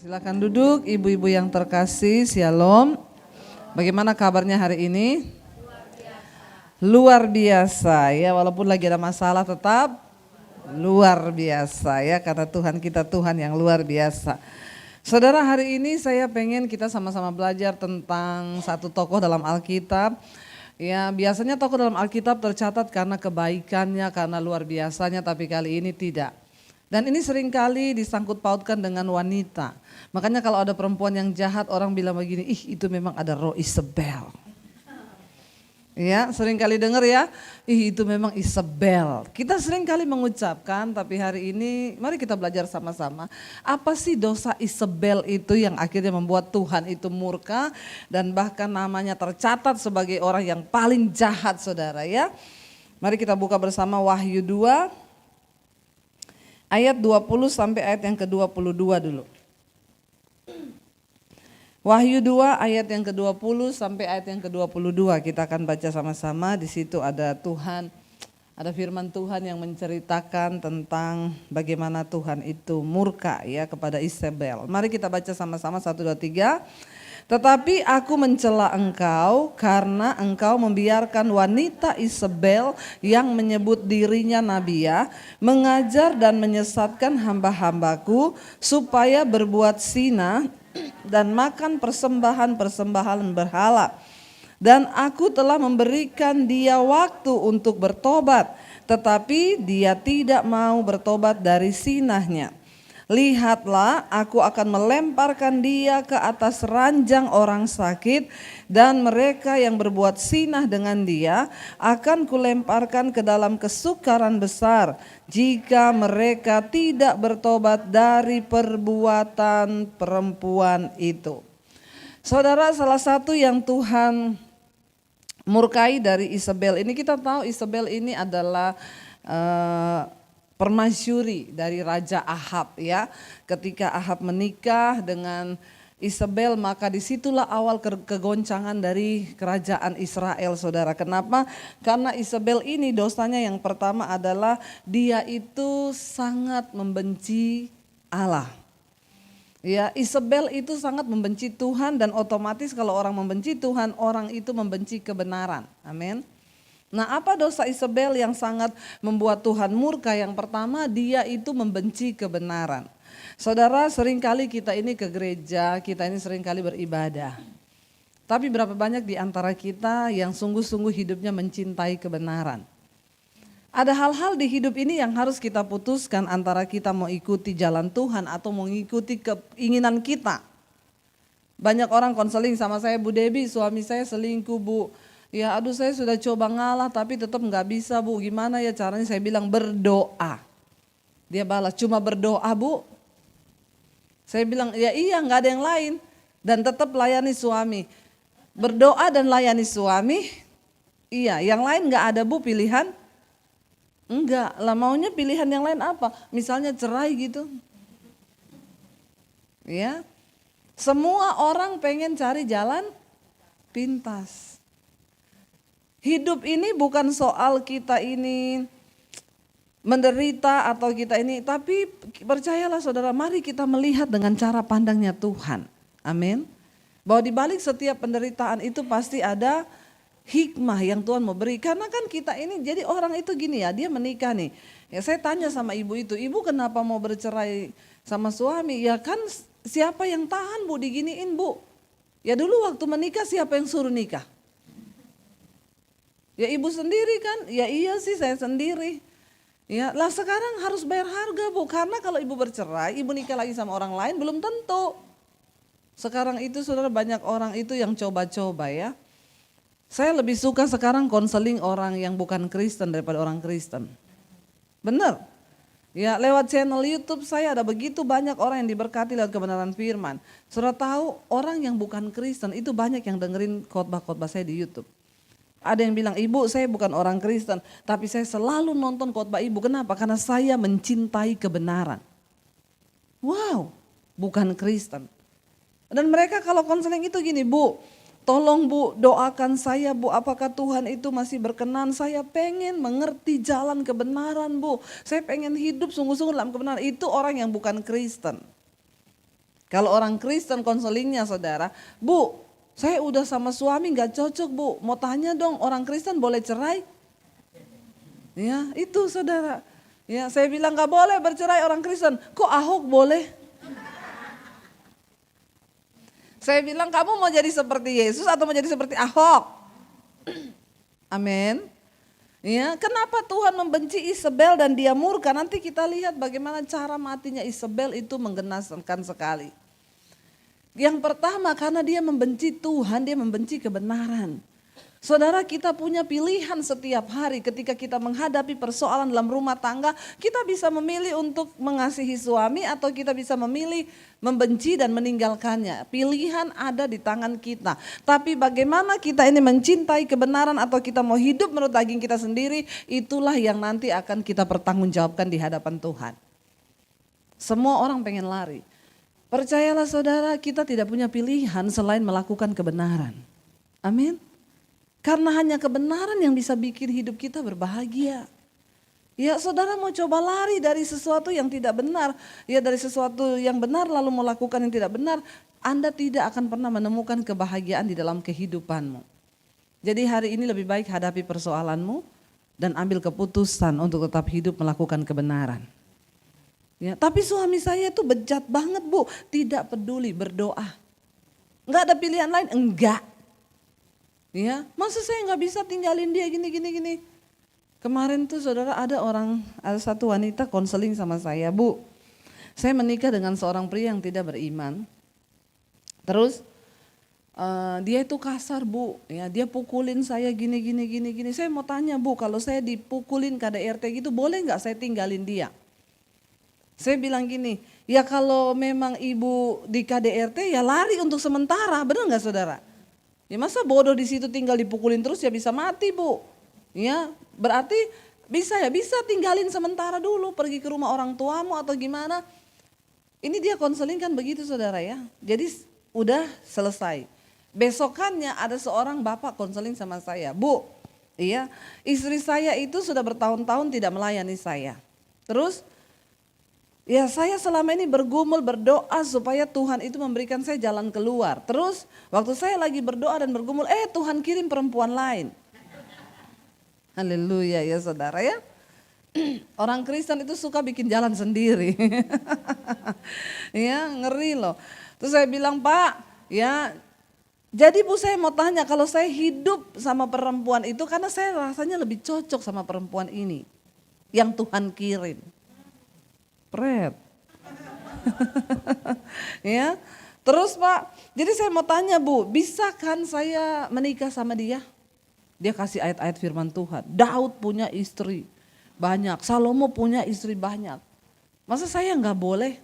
Silakan duduk, ibu-ibu yang terkasih, shalom. Bagaimana kabarnya hari ini? Luar biasa ya, walaupun lagi ada masalah tetap luar biasa ya, karena Tuhan kita Tuhan yang luar biasa. Saudara, hari ini saya pengen kita sama-sama belajar tentang satu tokoh dalam Alkitab. Ya, biasanya tokoh dalam Alkitab tercatat karena kebaikannya, karena luar biasanya, tapi kali ini tidak. Dan ini seringkali disangkut pautkan dengan wanita. Makanya kalau ada perempuan yang jahat, orang bilang begini, ih itu memang ada roh Isabel. Ya, seringkali dengar ya, ih itu memang Isabel. Kita seringkali mengucapkan, tapi hari ini mari kita belajar sama-sama. Apa sih dosa Isabel itu yang akhirnya membuat Tuhan itu murka dan bahkan namanya tercatat sebagai orang yang paling jahat, saudara ya. Mari kita buka bersama Wahyu 2 ayat 20 sampai ayat yang ke-22 dulu. Wahyu 2 ayat yang ke-20 sampai ayat yang ke-22 kita akan baca sama-sama. Di situ ada Tuhan, ada firman Tuhan yang menceritakan tentang bagaimana Tuhan itu murka ya kepada Isabel. Mari kita baca sama-sama 1, 2, 3. Tetapi aku mencela engkau karena engkau membiarkan wanita Isabel yang menyebut dirinya nabiya mengajar dan menyesatkan hamba-hambaku supaya berbuat zina dan makan persembahan-persembahan berhala. Dan aku telah memberikan dia waktu untuk bertobat, tetapi dia tidak mau bertobat dari zinahnya. Lihatlah, aku akan melemparkan dia ke atas ranjang orang sakit, dan mereka yang berbuat zinah dengan dia akan kulemparkan ke dalam kesukaran besar jika mereka tidak bertobat dari perbuatan perempuan itu. Saudara, salah satu yang Tuhan murkai dari Isabel ini, kita tahu Isabel ini adalah permaisuri dari Raja Ahab ya. Ketika Ahab menikah dengan Isabel, maka disitulah awal kegoncangan dari kerajaan Israel, saudara. Kenapa? Karena Isabel ini dosanya yang pertama adalah dia itu sangat membenci Allah. Ya, Isabel itu sangat membenci Tuhan, dan otomatis kalau orang membenci Tuhan, orang itu membenci kebenaran. Amin. Nah, apa dosa Isabel yang sangat membuat Tuhan murka? Yang pertama, dia itu membenci kebenaran. Saudara, seringkali kita ini ke gereja, kita ini seringkali beribadah. Tapi berapa banyak di antara kita yang sungguh-sungguh hidupnya mencintai kebenaran? Ada hal-hal di hidup ini yang harus kita putuskan antara kita mau ikuti jalan Tuhan atau mau mengikuti keinginan kita. Banyak orang konseling sama saya, Bu Debbie, suami saya selingkuh, Bu. Ya aduh, saya sudah coba ngalah tapi tetap nggak bisa, Bu. Gimana ya caranya? Saya bilang berdoa. Dia balas, cuma berdoa, Bu. Saya bilang ya iya, nggak ada yang lain. Dan tetap layani suami. Berdoa dan layani suami. Iya, yang lain nggak ada, Bu, pilihan? Enggak lah, maunya pilihan yang lain apa? Misalnya cerai gitu. Ya, semua orang pengen cari jalan pintas. Hidup ini bukan soal kita ini menderita atau kita ini, tapi percayalah saudara, mari kita melihat dengan cara pandangnya Tuhan. Amin. Bahwa di balik setiap penderitaan itu pasti ada hikmah yang Tuhan mau beri. Karena kan kita ini jadi orang itu gini ya, dia menikah nih. Ya saya tanya sama ibu itu, ibu kenapa mau bercerai sama suami? Ya kan siapa yang tahan, Bu, diginiin, Bu. Ya dulu waktu menikah siapa yang suruh nikah? Ya ibu sendiri kan, ya iya sih saya sendiri. Ya lah sekarang harus bayar harga, Bu, karena kalau ibu bercerai, ibu nikah lagi sama orang lain belum tentu. Sekarang itu saudara, banyak orang itu yang coba-coba ya. Saya lebih suka sekarang konseling orang yang bukan Kristen daripada orang Kristen. Benar. Ya lewat channel YouTube saya ada begitu banyak orang yang diberkati lewat kebenaran firman. Saudara tahu orang yang bukan Kristen itu banyak yang dengerin khotbah-khotbah saya di YouTube. Ada yang bilang, ibu saya bukan orang Kristen, tapi saya selalu nonton khotbah ibu. Kenapa? Karena saya mencintai kebenaran. Wow, bukan Kristen. Dan mereka kalau konseling itu gini, Bu, tolong Bu doakan saya, Bu, apakah Tuhan itu masih berkenan? Saya pengen mengerti jalan kebenaran, Bu. Saya pengen hidup sungguh-sungguh dalam kebenaran. Itu orang yang bukan Kristen. Kalau orang Kristen konselingnya saudara, Bu, saya udah sama suami gak cocok Bu, mau tanya dong orang Kristen boleh cerai? Ya itu saudara, ya saya bilang gak boleh bercerai orang Kristen, kok Ahok boleh? Saya bilang kamu mau jadi seperti Yesus atau mau jadi seperti Ahok? Amin. Ya, kenapa Tuhan membenci Isabel dan dia murka? Nanti kita lihat bagaimana cara matinya Isabel itu menggenaskan sekali. Yang pertama karena dia membenci Tuhan, dia membenci kebenaran. Saudara, kita punya pilihan setiap hari ketika kita menghadapi persoalan dalam rumah tangga. Kita bisa memilih untuk mengasihi suami atau kita bisa memilih membenci dan meninggalkannya. Pilihan ada di tangan kita. Tapi bagaimana kita ini mencintai kebenaran atau kita mau hidup menurut daging kita sendiri, itulah yang nanti akan kita pertanggungjawabkan di hadapan Tuhan. Semua orang pengen lari. Percayalah saudara, kita tidak punya pilihan selain melakukan kebenaran. Amin. Karena hanya kebenaran yang bisa bikin hidup kita berbahagia. Ya saudara mau coba lari dari sesuatu yang tidak benar. Ya dari sesuatu yang benar lalu melakukan yang tidak benar. Anda tidak akan pernah menemukan kebahagiaan di dalam kehidupanmu. Jadi hari ini lebih baik hadapi persoalanmu. Dan ambil keputusan untuk tetap hidup melakukan kebenaran. Ya, tapi suami saya itu bejat banget Bu. Tidak peduli berdoa. Enggak ada pilihan lain? Enggak. Ya, masa saya nggak bisa tinggalin dia gini. Kemarin tuh saudara ada satu wanita konseling sama saya, Bu. Saya menikah dengan seorang pria yang tidak beriman. Terus dia itu kasar Bu, ya dia pukulin saya gini. Saya mau tanya Bu, kalau saya dipukulin KDRT gitu boleh nggak saya tinggalin dia? Saya bilang gini, ya kalau memang ibu di KDRT ya lari untuk sementara, benar nggak saudara? Ya masa bodoh di situ tinggal dipukulin terus ya bisa mati Bu. Ya berarti bisa tinggalin sementara dulu pergi ke rumah orang tuamu atau gimana. Ini dia konseling kan begitu saudara ya. Jadi udah selesai. Besokannya ada seorang bapak konseling sama saya. Bu, iya istri saya itu sudah bertahun-tahun tidak melayani saya. Terus ya saya selama ini bergumul berdoa supaya Tuhan itu memberikan saya jalan keluar. Terus waktu saya lagi berdoa dan bergumul, Tuhan kirim perempuan lain. Haleluya ya saudara ya. Orang Kristen itu suka bikin jalan sendiri. Ya ngeri loh. Terus saya bilang Pak, ya jadi Bu saya mau tanya kalau saya hidup sama perempuan itu karena saya rasanya lebih cocok sama perempuan ini. Yang Tuhan kirim. Pret. Ya. Terus Pak, jadi saya mau tanya Bu, bisa kan saya menikah sama dia? Dia kasih ayat-ayat firman Tuhan. Daud punya istri banyak, Salomo punya istri banyak. Masa saya nggak boleh?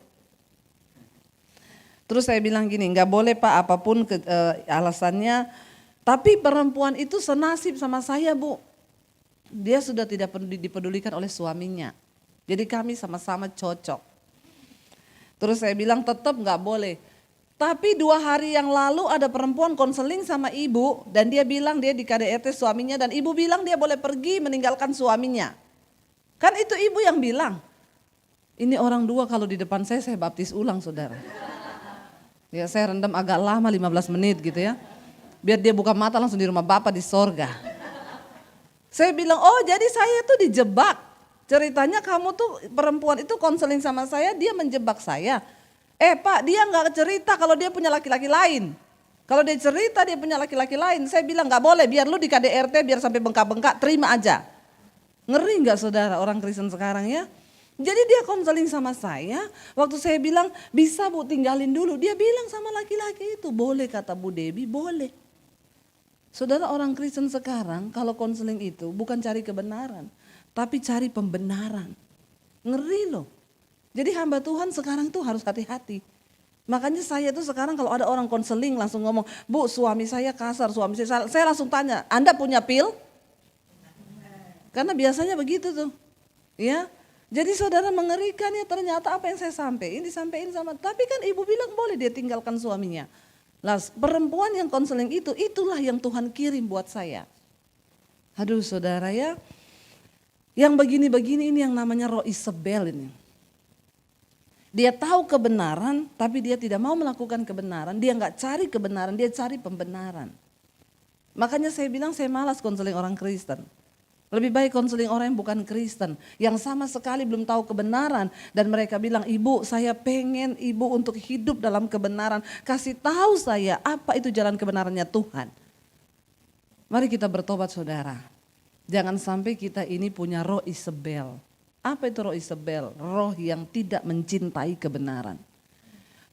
Terus saya bilang gini, nggak boleh Pak apapun alasannya. Tapi perempuan itu senasib sama saya Bu. Dia sudah tidak dipedulikan oleh suaminya. Jadi kami sama-sama cocok. Terus saya bilang tetap nggak boleh. Tapi 2 hari yang lalu ada perempuan konseling sama ibu dan dia bilang dia di KDRT suaminya dan ibu bilang dia boleh pergi meninggalkan suaminya. Kan itu ibu yang bilang. Ini orang 2 kalau di depan saya baptis ulang saudara. Ya saya rendam agak lama 15 menit gitu ya. Biar dia buka mata langsung di rumah Bapak di sorga. Saya bilang oh jadi saya tuh dijebak. Ceritanya kamu tuh perempuan itu konseling sama saya, dia menjebak saya. Pak dia gak cerita kalau dia punya laki-laki lain. Kalau dia cerita dia punya laki-laki lain, saya bilang gak boleh biar lu di KDRT biar sampai bengkak-bengkak terima aja. Ngeri gak saudara orang Kristen sekarang ya? Jadi dia konseling sama saya, waktu saya bilang bisa Bu tinggalin dulu. Dia bilang sama laki-laki itu boleh kata Bu Debbie boleh. Saudara orang Kristen sekarang kalau konseling itu bukan cari kebenaran. Tapi cari pembenaran. Ngeri loh. Jadi hamba Tuhan sekarang tuh harus hati-hati. Makanya saya tuh sekarang kalau ada orang konseling langsung ngomong, Bu suami saya kasar, suami saya langsung tanya, Anda punya pil? Karena biasanya begitu tuh. Ya. Jadi saudara mengerikan ya ternyata apa yang saya sampaikan disampaikan sama, tapi kan ibu bilang boleh dia tinggalkan suaminya. Lah perempuan yang konseling itu, itulah yang Tuhan kirim buat saya. Aduh saudara ya. Yang begini-begini ini yang namanya roh Isabel ini. Dia tahu kebenaran, tapi dia tidak mau melakukan kebenaran. Dia nggak cari kebenaran, dia cari pembenaran. Makanya saya bilang saya malas konseling orang Kristen. Lebih baik konseling orang yang bukan Kristen, yang sama sekali belum tahu kebenaran. Dan mereka bilang, ibu saya pengen ibu untuk hidup dalam kebenaran. Kasih tahu saya apa itu jalan kebenarannya Tuhan. Mari kita bertobat saudara. Jangan sampai kita ini punya roh Isabel. Apa itu roh Isabel? Roh yang tidak mencintai kebenaran.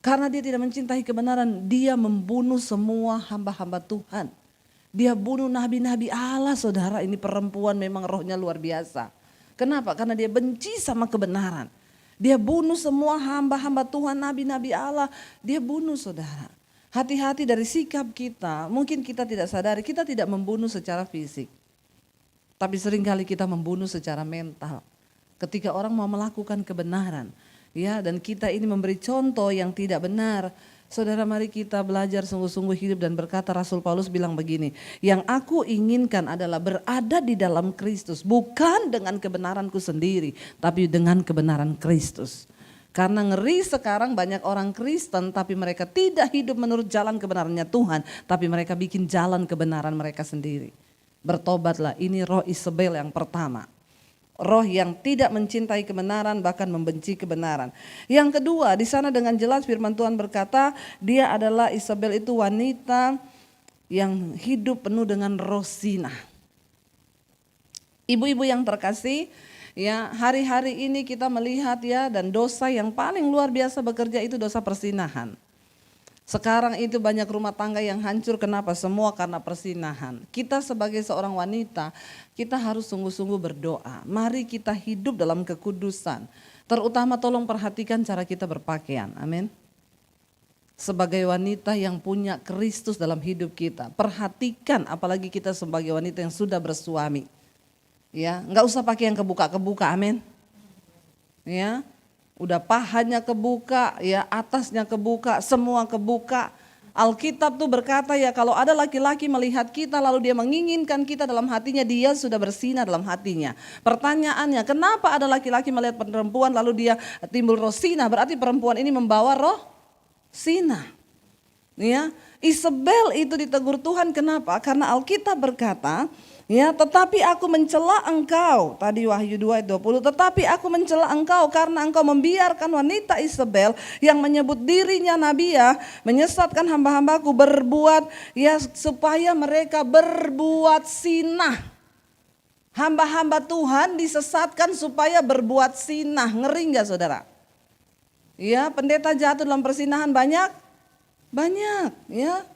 Karena dia tidak mencintai kebenaran, dia membunuh semua hamba-hamba Tuhan. Dia bunuh nabi-nabi Allah saudara, ini perempuan memang rohnya luar biasa. Kenapa? Karena dia benci sama kebenaran. Dia bunuh semua hamba-hamba Tuhan, nabi-nabi Allah, dia bunuh saudara. Hati-hati dari sikap kita, mungkin kita tidak sadari, kita tidak membunuh secara fisik. Tapi seringkali kita membunuh secara mental. Ketika orang mau melakukan kebenaran, ya, dan kita ini memberi contoh yang tidak benar, saudara mari kita belajar sungguh-sungguh hidup dan berkata Rasul Paulus bilang begini, yang aku inginkan adalah berada di dalam Kristus, bukan dengan kebenaranku sendiri, tapi dengan kebenaran Kristus. Karena ngeri sekarang banyak orang Kristen tapi mereka tidak hidup menurut jalan kebenarannya Tuhan, tapi mereka bikin jalan kebenaran mereka sendiri. Bertobatlah, ini roh Isabel yang pertama. Roh yang tidak mencintai kebenaran bahkan membenci kebenaran. Yang kedua, di sana dengan jelas firman Tuhan berkata, dia adalah Isabel itu wanita yang hidup penuh dengan roh zina. Ibu-ibu yang terkasih, ya, hari-hari ini kita melihat ya, dan dosa yang paling luar biasa bekerja itu dosa persinahan. Sekarang itu banyak rumah tangga yang hancur, kenapa? Semua karena persinahan. Kita sebagai seorang wanita, kita harus sungguh-sungguh berdoa. Mari kita hidup dalam kekudusan. Terutama tolong perhatikan cara kita berpakaian, amin. Sebagai wanita yang punya Kristus dalam hidup kita, perhatikan apalagi kita sebagai wanita yang sudah bersuami. Ya, enggak usah pakai yang kebuka-kebuka, amin. Ya. Udah pahanya kebuka, ya atasnya kebuka, semua kebuka. Alkitab tuh berkata ya kalau ada laki-laki melihat kita lalu dia menginginkan kita dalam hatinya, dia sudah berzina dalam hatinya. Pertanyaannya, kenapa ada laki-laki melihat perempuan lalu dia timbul roh zina? Berarti perempuan ini membawa roh zina. Ya, Isabel itu ditegur Tuhan, kenapa? Karena Alkitab berkata, ya, tetapi aku mencela engkau, tadi Wahyu 2 ayat 20, tetapi aku mencela engkau karena engkau membiarkan wanita Isabel yang menyebut dirinya nabiah menyesatkan hamba-hambaku berbuat, ya supaya mereka berbuat zina. Hamba-hamba Tuhan disesatkan supaya berbuat zina, ngeri enggak saudara? Ya, pendeta jatuh dalam persinahan banyak, ya.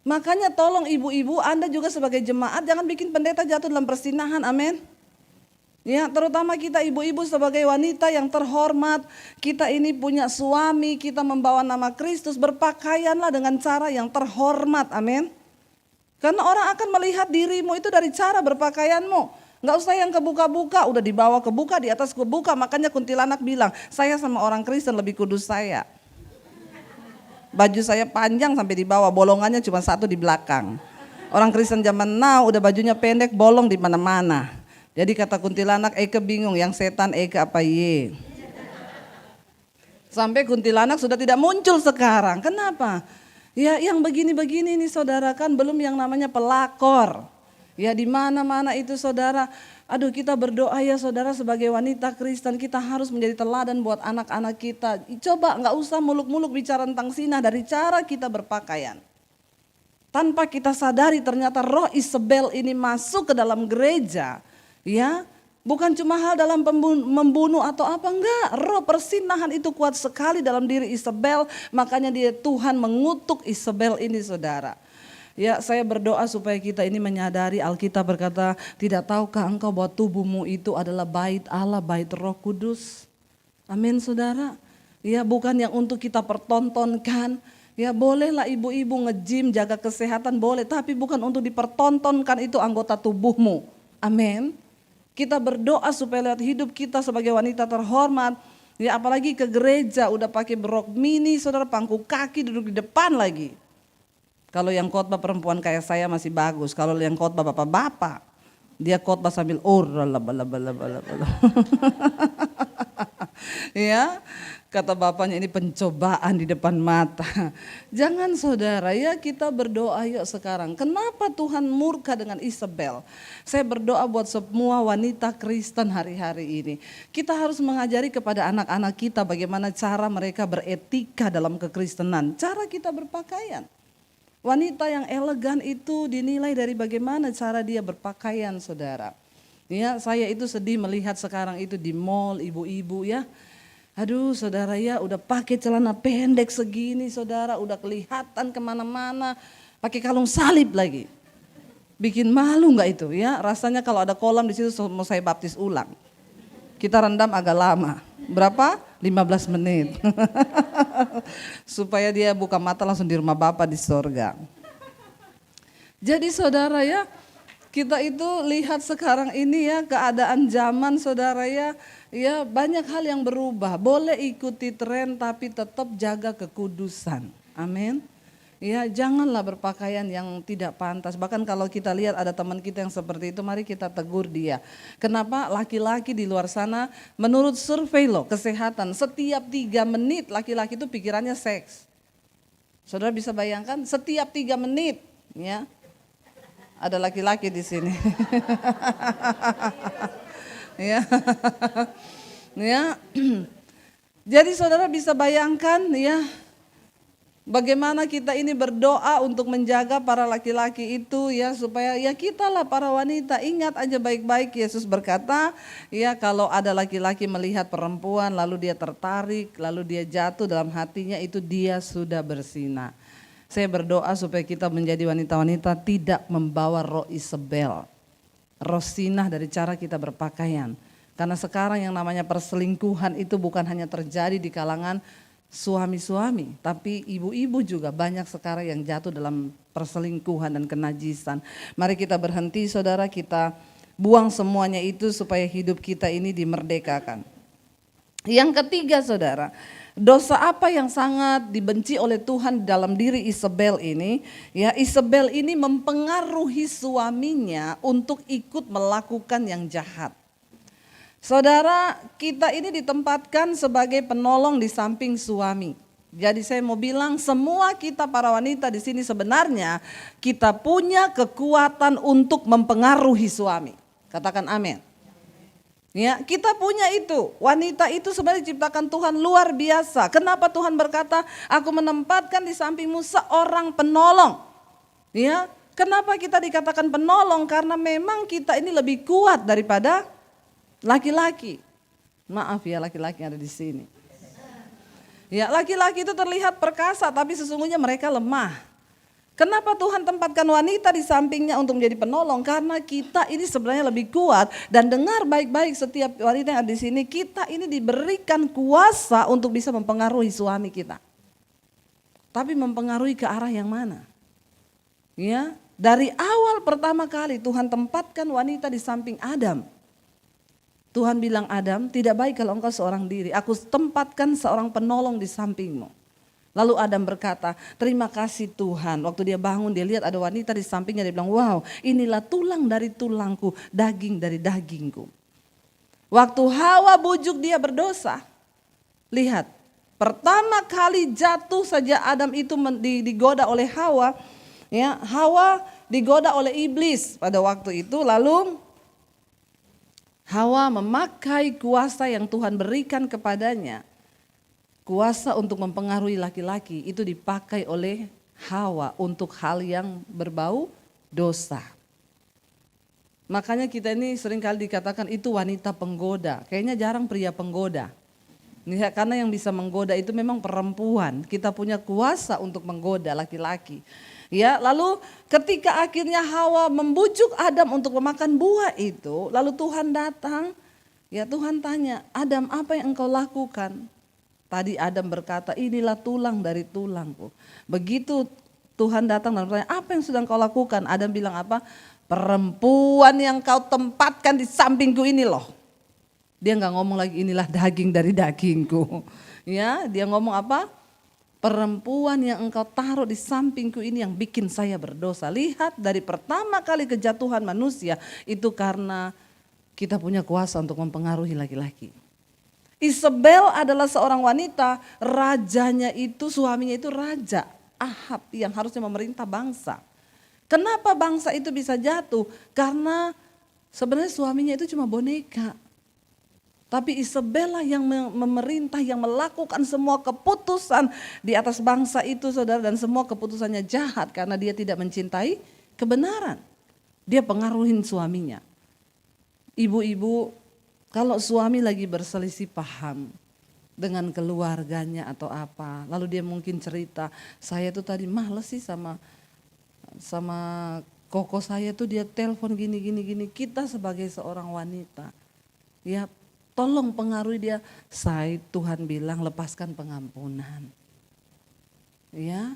Makanya tolong ibu-ibu, Anda juga sebagai jemaat jangan bikin pendeta jatuh dalam persinahan, amin. Ya, terutama kita ibu-ibu sebagai wanita yang terhormat, kita ini punya suami, kita membawa nama Kristus, berpakaianlah dengan cara yang terhormat, amin. Karena orang akan melihat dirimu itu dari cara berpakaianmu. Gak usah yang kebuka-buka, udah dibawa kebuka, di atas kebuka, makanya kuntilanak bilang, saya sama orang Kristen lebih kudus saya. Baju saya panjang sampai di bawah, bolongannya cuma satu di belakang. Orang Kristen zaman now udah bajunya pendek, bolong di mana-mana. Jadi kata kuntilanak, Eke bingung, yang setan Eke apa ye? Sampai kuntilanak sudah tidak muncul sekarang. Kenapa? Ya yang begini-begini nih saudara, kan belum yang namanya pelakor. Ya di mana-mana itu saudara. Aduh, kita berdoa ya saudara, sebagai wanita Kristen kita harus menjadi teladan buat anak-anak kita. Coba gak usah muluk-muluk bicara tentang zina dari cara kita berpakaian. Tanpa kita sadari ternyata roh Isabel ini masuk ke dalam gereja. Ya, bukan cuma hal dalam membunuh atau apa, enggak. Roh persinahan itu kuat sekali dalam diri Isabel. Makanya Tuhan mengutuk Isabel ini saudara. Ya, saya berdoa supaya kita ini menyadari, Alkitab berkata, tidak tahukah engkau bahwa tubuhmu itu adalah bait Allah, bait Roh Kudus. Amin saudara. Ya, bukan yang untuk kita pertontonkan. Ya, bolehlah ibu-ibu nge-gym, jaga kesehatan boleh, tapi bukan untuk dipertontonkan, itu anggota tubuhmu. Amin. Kita berdoa supaya lihat hidup kita sebagai wanita terhormat. Ya, apalagi ke gereja udah pakai rok mini, saudara, pangku kaki, duduk di depan lagi. Kalau yang khotbah perempuan kayak saya masih bagus. Kalau yang khotbah bapak-bapak, dia khotbah sambil Ya, kata bapaknya ini pencobaan di depan mata. Jangan saudara ya, kita berdoa yuk sekarang. Kenapa Tuhan murka dengan Isabel? Saya berdoa buat semua wanita Kristen hari-hari ini. Kita harus mengajari kepada anak-anak kita bagaimana cara mereka beretika dalam kekristenan. Cara kita berpakaian. Wanita yang elegan itu dinilai dari bagaimana cara dia berpakaian, saudara. Ya, saya itu sedih melihat sekarang itu di mall ibu-ibu ya. Aduh saudara ya, udah pakai celana pendek segini saudara, udah kelihatan kemana-mana, pakai kalung salib lagi. Bikin malu nggak itu ya? Rasanya kalau ada kolam di situ mau saya baptis ulang. Kita rendam agak lama. Berapa? 15 menit. Supaya dia buka mata langsung di rumah Bapa di sorga. Jadi saudara ya, kita itu lihat sekarang ini ya keadaan zaman saudara ya. Ya banyak hal yang berubah, boleh ikuti tren tapi tetap jaga kekudusan, amin. Ya janganlah berpakaian yang tidak pantas, bahkan kalau kita lihat ada teman kita yang seperti itu, mari kita tegur dia. Kenapa laki-laki di luar sana menurut survei loh kesehatan, setiap 3 menit laki-laki itu pikirannya seks. Saudara bisa bayangkan setiap 3 menit ya, ada laki-laki di sini. Ya. Ya. Jadi saudara bisa bayangkan ya bagaimana kita ini berdoa untuk menjaga para laki-laki itu ya, supaya ya kita lah para wanita ingat aja baik-baik, Yesus berkata ya kalau ada laki-laki melihat perempuan lalu dia tertarik lalu dia jatuh dalam hatinya, itu dia sudah berzina. Saya berdoa supaya kita menjadi wanita-wanita tidak membawa roh Isabel, roh sinah dari cara kita berpakaian. Karena sekarang yang namanya perselingkuhan itu bukan hanya terjadi di kalangan suami-suami, tapi ibu-ibu juga banyak sekarang yang jatuh dalam perselingkuhan dan kenajisan. Mari kita berhenti saudara, kita buang semuanya itu supaya hidup kita ini dimerdekakan. Yang ketiga saudara, dosa apa yang sangat dibenci oleh Tuhan dalam diri Isabel ini? Ya, Isabel ini mempengaruhi suaminya untuk ikut melakukan yang jahat. Saudara, kita ini ditempatkan sebagai penolong di samping suami. Jadi saya mau bilang semua kita para wanita di sini sebenarnya kita punya kekuatan untuk mempengaruhi suami. Katakan amin. Ya, kita punya itu. Wanita itu sebenarnya diciptakan Tuhan luar biasa. Kenapa Tuhan berkata, aku menempatkan di sampingmu seorang penolong. Ya, kenapa kita dikatakan penolong? Karena memang kita ini lebih kuat daripada laki-laki. Maaf ya laki-laki yang ada di sini. Ya, laki-laki itu terlihat perkasa tapi sesungguhnya mereka lemah. Kenapa Tuhan tempatkan wanita di sampingnya untuk menjadi penolong? Karena kita ini sebenarnya lebih kuat, dan dengar baik-baik setiap wanita yang ada di sini, kita ini diberikan kuasa untuk bisa mempengaruhi suami kita. Tapi mempengaruhi ke arah yang mana? Ya, dari awal pertama kali Tuhan tempatkan wanita di samping Adam. Tuhan bilang, Adam, tidak baik kalau engkau seorang diri, aku tempatkan seorang penolong di sampingmu. Lalu Adam berkata, terima kasih Tuhan. Waktu dia bangun dia lihat ada wanita di sampingnya, dia bilang, wow, inilah tulang dari tulangku, daging dari dagingku. Waktu Hawa bujuk dia berdosa, lihat, pertama kali jatuh saja Adam itu digoda oleh Hawa. Ya, Hawa digoda oleh iblis pada waktu itu, lalu Hawa memakai kuasa yang Tuhan berikan kepadanya. Kuasa untuk mempengaruhi laki-laki itu dipakai oleh Hawa untuk hal yang berbau dosa. Makanya kita ini seringkali dikatakan itu wanita penggoda. Kayaknya jarang pria penggoda. Karena yang bisa menggoda itu memang perempuan. Kita punya kuasa untuk menggoda laki-laki. Ya, lalu ketika akhirnya Hawa membujuk Adam untuk memakan buah itu, lalu Tuhan datang, ya Tuhan tanya, Adam apa yang engkau lakukan? Tadi Adam berkata, inilah tulang dari tulangku. Begitu Tuhan datang dan bertanya, apa yang sudah engkau lakukan? Adam bilang apa? Perempuan yang kau tempatkan di sampingku ini loh. Dia nggak ngomong lagi inilah daging dari dagingku. Ya, dia ngomong apa? Perempuan yang engkau taruh di sampingku ini yang bikin saya berdosa. Lihat dari pertama kali kejatuhan manusia itu karena kita punya kuasa untuk mempengaruhi laki-laki. Isabel adalah seorang wanita, rajanya itu, suaminya itu raja Ahab yang harusnya memerintah bangsa. Kenapa bangsa itu bisa jatuh? Karena sebenarnya suaminya itu cuma boneka. Tapi Isabel yang memerintah, yang melakukan semua keputusan di atas bangsa itu, saudara, dan semua keputusannya jahat karena dia tidak mencintai kebenaran. Dia pengaruhin suaminya. Ibu-ibu, kalau suami lagi berselisih paham dengan keluarganya atau apa, lalu dia mungkin cerita, saya tuh tadi males sih sama koko saya tuh dia telepon gini. Kita sebagai seorang wanita, ya tolong pengaruhi dia. Saya Tuhan bilang lepaskan pengampunan. Ya,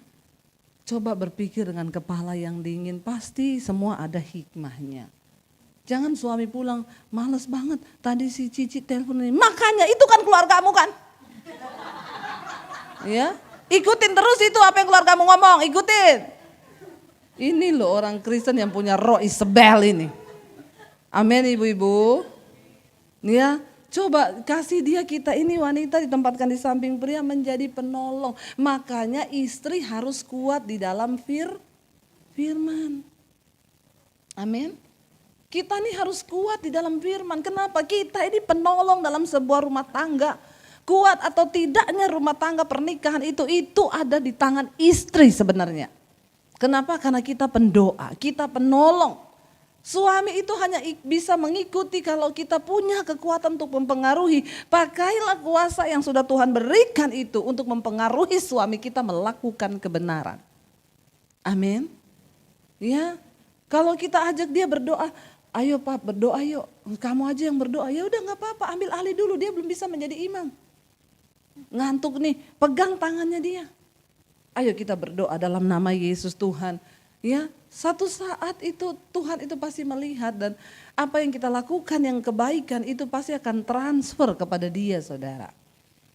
coba berpikir dengan kepala yang dingin, pasti semua ada hikmahnya. Jangan suami pulang, males banget, tadi si Cici telepon ini, makanya itu kan keluargamu kan. Ya, ikutin terus itu apa yang keluargamu ngomong, ikutin. Ini loh orang Kristen yang punya roh Isabel ini. Amin ibu-ibu. Ya, coba kasih dia, kita ini wanita ditempatkan di samping pria menjadi penolong. Makanya istri harus kuat di dalam firman. Amin. Kita nih harus kuat di dalam firman. Kenapa? Kita ini penolong dalam sebuah rumah tangga. Kuat atau tidaknya rumah tangga pernikahan itu ada di tangan istri sebenarnya. Kenapa? Karena kita pendoa, kita penolong. Suami itu hanya bisa mengikuti kalau kita punya kekuatan untuk mempengaruhi. Pakailah kuasa yang sudah Tuhan berikan itu untuk mempengaruhi suami kita melakukan kebenaran. Amin. Ya, kalau kita ajak dia berdoa, ayo Pak berdoa yuk, kamu aja yang berdoa. Ya udah gak apa-apa, ambil alih dulu, dia belum bisa menjadi imam. Ngantuk nih, pegang tangannya dia. Ayo kita berdoa dalam nama Yesus Tuhan. Ya, satu saat itu Tuhan itu pasti melihat dan apa yang kita lakukan yang kebaikan itu pasti akan transfer kepada dia, saudara.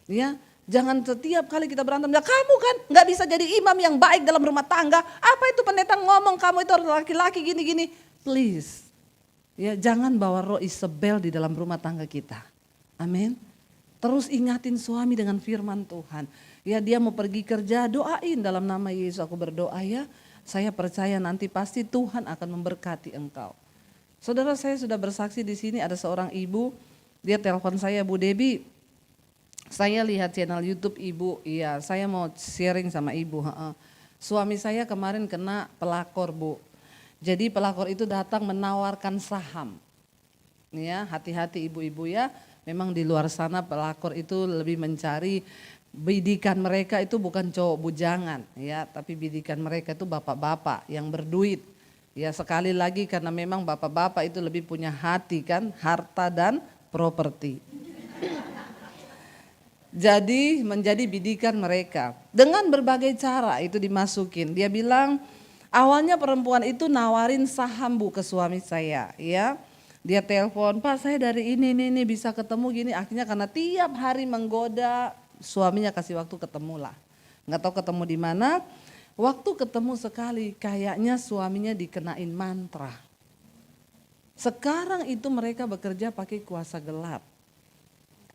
Ya, jangan setiap kali kita berantem, ya kamu kan gak bisa jadi imam yang baik dalam rumah tangga. Apa itu pendeta ngomong kamu itu laki-laki gini-gini. Please. Ya, jangan bawa roh Isabel di dalam rumah tangga kita. Amin. Terus ingatin suami dengan firman Tuhan. Ya, dia mau pergi kerja, doain dalam nama Yesus, aku berdoa ya. Saya percaya nanti pasti Tuhan akan memberkati engkau. Saudara, saya sudah bersaksi di sini, ada seorang ibu, dia telepon saya, Bu Debbie, saya lihat channel YouTube ibu, iya saya mau sharing sama ibu. Suami saya kemarin kena pelakor, Bu. Jadi pelakor itu datang menawarkan saham. Ya, hati-hati ibu-ibu ya. Memang di luar sana pelakor itu lebih mencari bidikan mereka itu bukan cowok bujangan ya, tapi bidikan mereka itu bapak-bapak yang berduit. Ya, sekali lagi karena memang bapak-bapak itu lebih punya hati kan, harta dan properti. Jadi menjadi bidikan mereka. Dengan berbagai cara itu dimasukin. Dia bilang awalnya perempuan itu nawarin saham Bu ke suami saya ya. Dia telepon, Pak saya dari ini bisa ketemu gini. Akhirnya karena tiap hari menggoda, suaminya kasih waktu ketemu lah. Nggak tahu ketemu di mana. Waktu ketemu sekali kayaknya suaminya dikenain mantra. Sekarang itu mereka bekerja pakai kuasa gelap.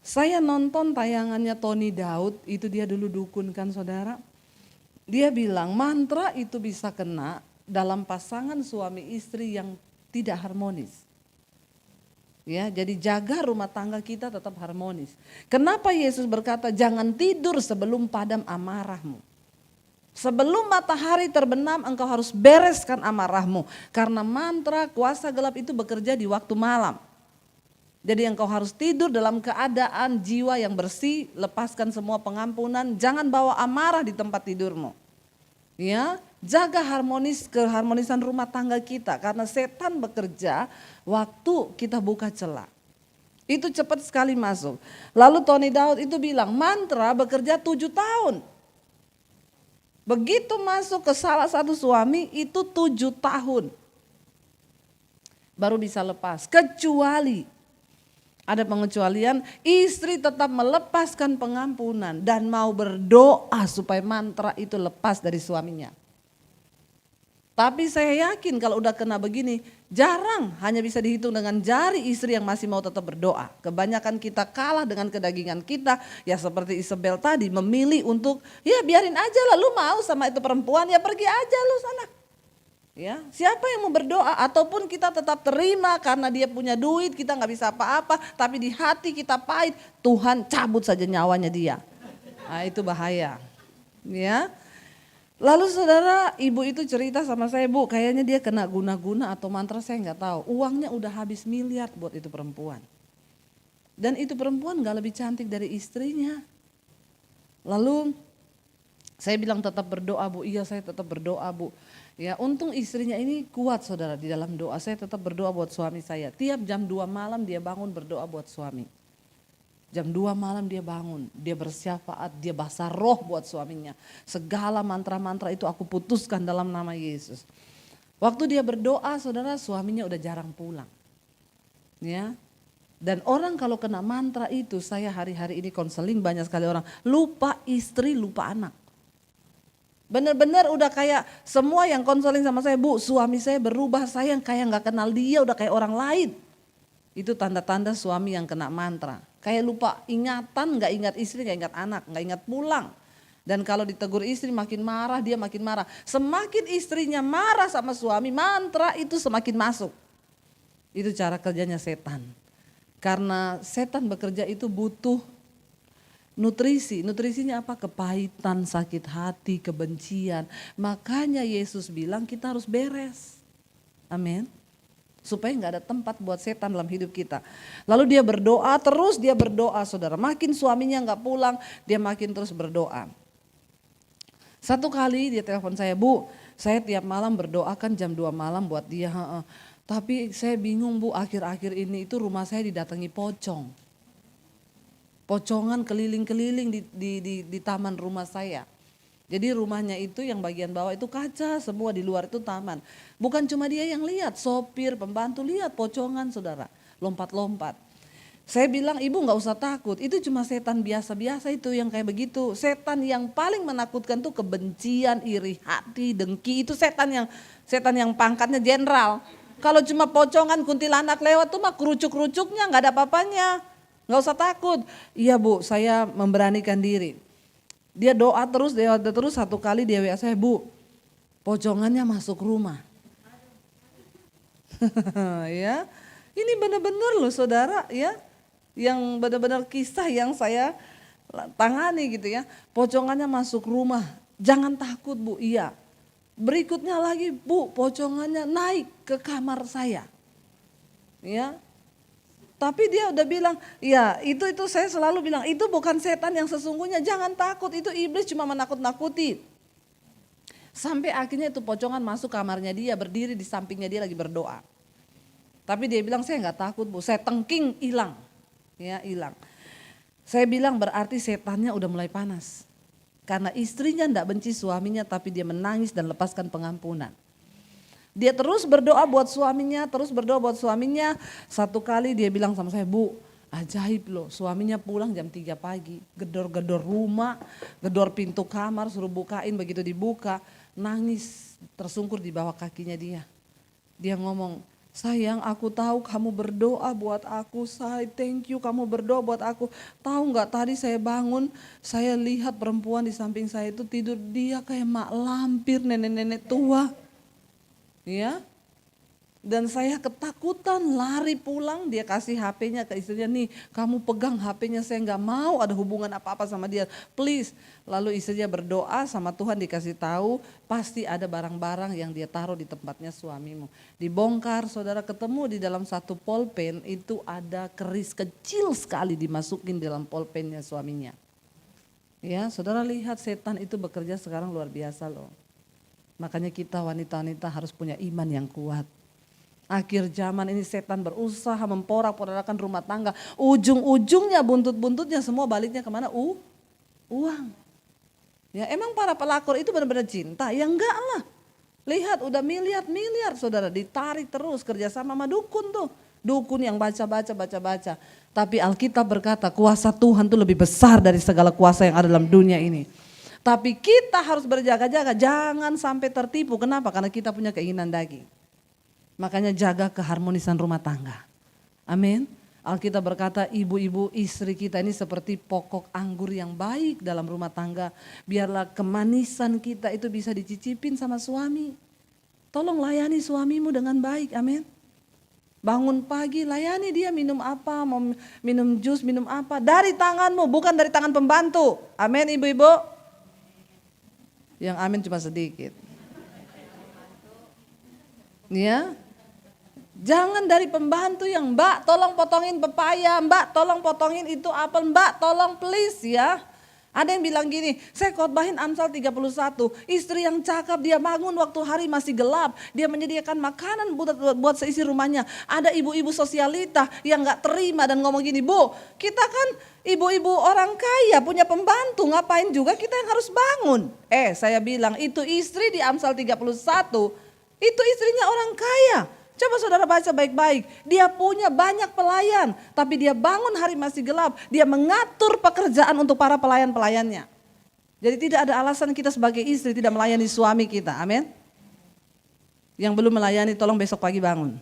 Saya nonton tayangannya Tony Daud, itu dia dulu dukun kan saudara. Dia bilang mantra itu bisa kena dalam pasangan suami istri yang tidak harmonis. Ya, jadi jaga rumah tangga kita tetap harmonis. Kenapa Yesus berkata jangan tidur sebelum padam amarahmu. Sebelum matahari terbenam engkau harus bereskan amarahmu. Karena mantra kuasa gelap itu bekerja di waktu malam. Jadi engkau harus tidur dalam keadaan jiwa yang bersih, lepaskan semua pengampunan, jangan bawa amarah di tempat tidurmu. Ya, jaga keharmonisan rumah tangga kita karena setan bekerja waktu kita buka celah. Itu cepat sekali masuk. Lalu Tony Daud itu bilang mantra bekerja 7 tahun. Begitu masuk ke salah satu suami itu 7 tahun. Baru bisa lepas. Kecuali ada pengecualian, istri tetap melepaskan pengampunan dan mau berdoa supaya mantra itu lepas dari suaminya. Tapi saya yakin kalau udah kena begini, jarang, hanya bisa dihitung dengan jari istri yang masih mau tetap berdoa. Kebanyakan kita kalah dengan kedagingan kita, ya seperti Isabel tadi memilih untuk ya biarin aja lah, lu mau sama itu perempuan ya pergi aja lu sana. Ya, siapa yang mau berdoa ataupun kita tetap terima karena dia punya duit, kita nggak bisa apa-apa, tapi di hati kita pahit, Tuhan cabut saja nyawanya dia. Nah, itu bahaya. Ya. Lalu saudara, ibu itu cerita sama saya, Bu, kayaknya dia kena guna-guna atau mantra, saya nggak tahu. Uangnya udah habis miliar buat itu perempuan. Dan itu perempuan nggak lebih cantik dari istrinya. Lalu saya bilang tetap berdoa, Bu. Iya, saya tetap berdoa, Bu. Ya, untung istrinya ini kuat saudara di dalam doa. Saya tetap berdoa buat suami saya. Tiap jam 2 malam dia bangun berdoa buat suami. Jam 2 malam dia bangun, dia bersyafaat, dia bahasa roh buat suaminya. Segala mantra-mantra itu aku putuskan dalam nama Yesus. Waktu dia berdoa, saudara, suaminya udah jarang pulang. Ya. Dan orang kalau kena mantra itu, saya hari-hari ini konseling banyak sekali orang, lupa istri, lupa anak. Benar-benar udah kayak semua yang konseling sama saya, Bu, suami saya berubah, saya kayak gak kenal dia, udah kayak orang lain. Itu tanda-tanda suami yang kena mantra. Kayak lupa ingatan, gak ingat istri, gak ingat anak, gak ingat pulang. Dan kalau ditegur istri makin marah, dia makin marah. Semakin istrinya marah sama suami, mantra itu semakin masuk. Itu cara kerjanya setan. Karena setan bekerja itu butuh nutrisi. Nutrisinya apa? Kepahitan, sakit hati, kebencian. Makanya Yesus bilang kita harus beres. Amin. Supaya nggak ada tempat buat setan dalam hidup kita. Lalu dia berdoa, terus dia berdoa saudara. Makin suaminya nggak pulang, dia makin terus berdoa. Satu kali dia telepon saya, Bu, saya tiap malam berdoa kan jam 2 malam buat dia. Tapi saya bingung, Bu, akhir-akhir ini itu rumah saya didatangi pocong. Pocongan keliling-keliling di taman rumah saya. Jadi rumahnya itu yang bagian bawah itu kaca, semua di luar itu taman. Bukan cuma dia yang lihat, sopir, pembantu lihat pocongan saudara, lompat-lompat. Saya bilang ibu gak usah takut, itu cuma setan biasa-biasa itu yang kayak begitu. Setan yang paling menakutkan tuh kebencian, iri hati, dengki, itu setan yang pangkatnya jenderal. Kalau cuma pocongan kuntilanak lewat tuh mah kerucuk-kerucuknya gak ada apa-apanya, gak usah takut. Iya Bu, saya memberanikan diri. Dia doa terus, satu kali dia WA saya, Bu, pocongannya masuk rumah. Ya, ini benar-benar loh saudara ya, yang benar-benar kisah yang saya tangani gitu ya. Pocongannya masuk rumah, jangan takut Bu, iya. Berikutnya lagi, Bu, pocongannya naik ke kamar saya. Ya. Tapi dia udah bilang, ya itu saya selalu bilang, itu bukan setan yang sesungguhnya, jangan takut, itu iblis cuma menakut-nakuti. Sampai akhirnya itu pocongan masuk kamarnya dia, berdiri di sampingnya dia lagi berdoa. Tapi dia bilang, saya gak takut Bu, saya tengking hilang. Ya hilang. Saya bilang berarti setannya udah mulai panas. Karena istrinya gak benci suaminya tapi dia menangis dan lepaskan pengampunan. Dia terus berdoa buat suaminya, Satu kali dia bilang sama saya, Bu, ajaib loh, suaminya pulang jam 3 pagi, gedor-gedor rumah, gedor pintu kamar, suruh bukain, begitu dibuka, nangis tersungkur di bawah kakinya dia. Dia ngomong, sayang aku tahu kamu berdoa buat aku, say thank you kamu berdoa buat aku. Tahu gak tadi saya bangun, saya lihat perempuan di samping saya itu tidur, dia kayak mak lampir, nenek-nenek tua. Ya, dan saya ketakutan lari pulang, dia kasih HP-nya ke istrinya, nih kamu pegang HP-nya, saya gak mau ada hubungan apa-apa sama dia, please. Lalu istrinya berdoa sama Tuhan, dikasih tahu pasti ada barang-barang yang dia taruh di tempatnya suamimu. Dibongkar, saudara, ketemu di dalam satu pulpen itu ada keris kecil sekali dimasukin dalam pulpennya suaminya. Ya, saudara lihat setan itu bekerja sekarang luar biasa loh. Makanya kita wanita-wanita harus punya iman yang kuat. Akhir zaman ini setan berusaha memporak-porandakan rumah tangga. Ujung-ujungnya, buntut-buntutnya semua baliknya kemana? Uang. Ya emang para pelakor itu benar-benar cinta? Ya enggak lah. Lihat udah miliar-miliar saudara ditarik terus kerjasama sama dukun tuh. Dukun yang baca-baca. Tapi Alkitab berkata kuasa Tuhan tuh lebih besar dari segala kuasa yang ada dalam dunia ini. Tapi kita harus berjaga-jaga, jangan sampai tertipu. Kenapa? Karena kita punya keinginan daging. Makanya jaga keharmonisan rumah tangga. Amin. Alkitab berkata ibu-ibu istri kita ini seperti pokok anggur yang baik dalam rumah tangga. Biarlah kemanisan kita itu bisa dicicipin sama suami. Tolong layani suamimu dengan baik, amin. Bangun pagi, layani dia minum apa, mau minum jus, minum apa. Dari tanganmu, bukan dari tangan pembantu. Amin ibu-ibu. Yang amin cuma sedikit. Ya, jangan dari pembantu yang mbak tolong potongin pepaya, mbak tolong potongin itu apel, mbak tolong please ya. Ada yang bilang gini, saya khotbahin Amsal 31, istri yang cakap dia bangun waktu hari masih gelap, dia menyediakan makanan buat seisi rumahnya. Ada ibu-ibu sosialita yang gak terima dan ngomong gini, Bu kita kan ibu-ibu orang kaya punya pembantu, ngapain juga kita yang harus bangun. Saya bilang itu istri di Amsal 31, itu istrinya orang kaya. Coba saudara baca baik-baik, dia punya banyak pelayan, tapi dia bangun hari masih gelap, dia mengatur pekerjaan untuk para pelayan-pelayannya. Jadi tidak ada alasan kita sebagai istri tidak melayani suami kita, amin. Yang belum melayani tolong besok pagi bangun.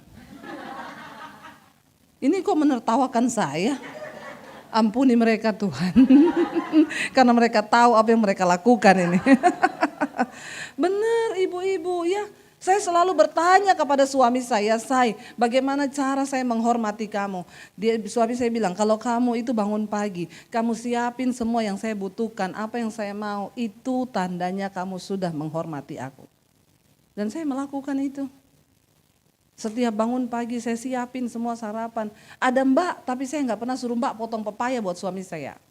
Ini kok menertawakan saya? Ampuni mereka Tuhan, karena mereka tahu apa yang mereka lakukan ini. Benar ibu-ibu ya. Saya selalu bertanya kepada suami saya, bagaimana cara saya menghormati kamu? Suami saya bilang, kalau kamu itu bangun pagi, kamu siapin semua yang saya butuhkan, apa yang saya mau, itu tandanya kamu sudah menghormati aku. Dan saya melakukan itu. Setiap bangun pagi saya siapin semua sarapan. Ada mbak, tapi saya nggak pernah suruh mbak potong pepaya buat suami saya.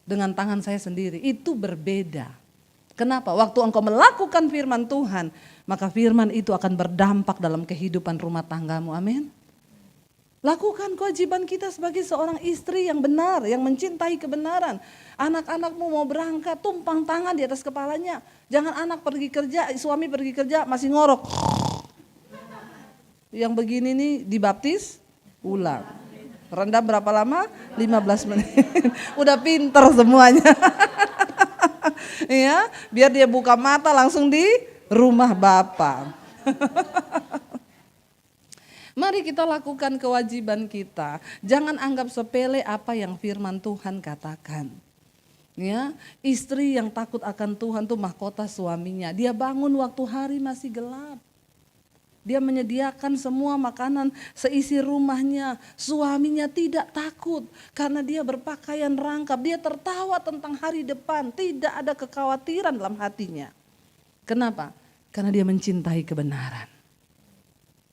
Dengan tangan saya sendiri, itu berbeda. Kenapa? Waktu engkau melakukan firman Tuhan, maka firman itu akan berdampak dalam kehidupan rumah tanggamu. Amin. Lakukan kewajiban kita sebagai seorang istri yang benar, yang mencintai kebenaran. Anak-anakmu mau berangkat, tumpang tangan di atas kepalanya. Jangan anak pergi kerja, suami pergi kerja masih ngorok. Yang begini nih dibaptis, ulang. Rendam berapa lama? 15 menit. Udah pinter semuanya. Ya, biar dia buka mata langsung di rumah Bapa. Mari kita lakukan kewajiban kita. Jangan anggap sepele apa yang firman Tuhan katakan. Ya, istri yang takut akan Tuhan tuh mahkota suaminya. Dia bangun waktu hari masih gelap. Dia menyediakan semua makanan seisi rumahnya. Suaminya tidak takut karena dia berpakaian rangkap. Dia tertawa tentang hari depan. Tidak ada kekhawatiran dalam hatinya. Kenapa? Karena dia mencintai kebenaran.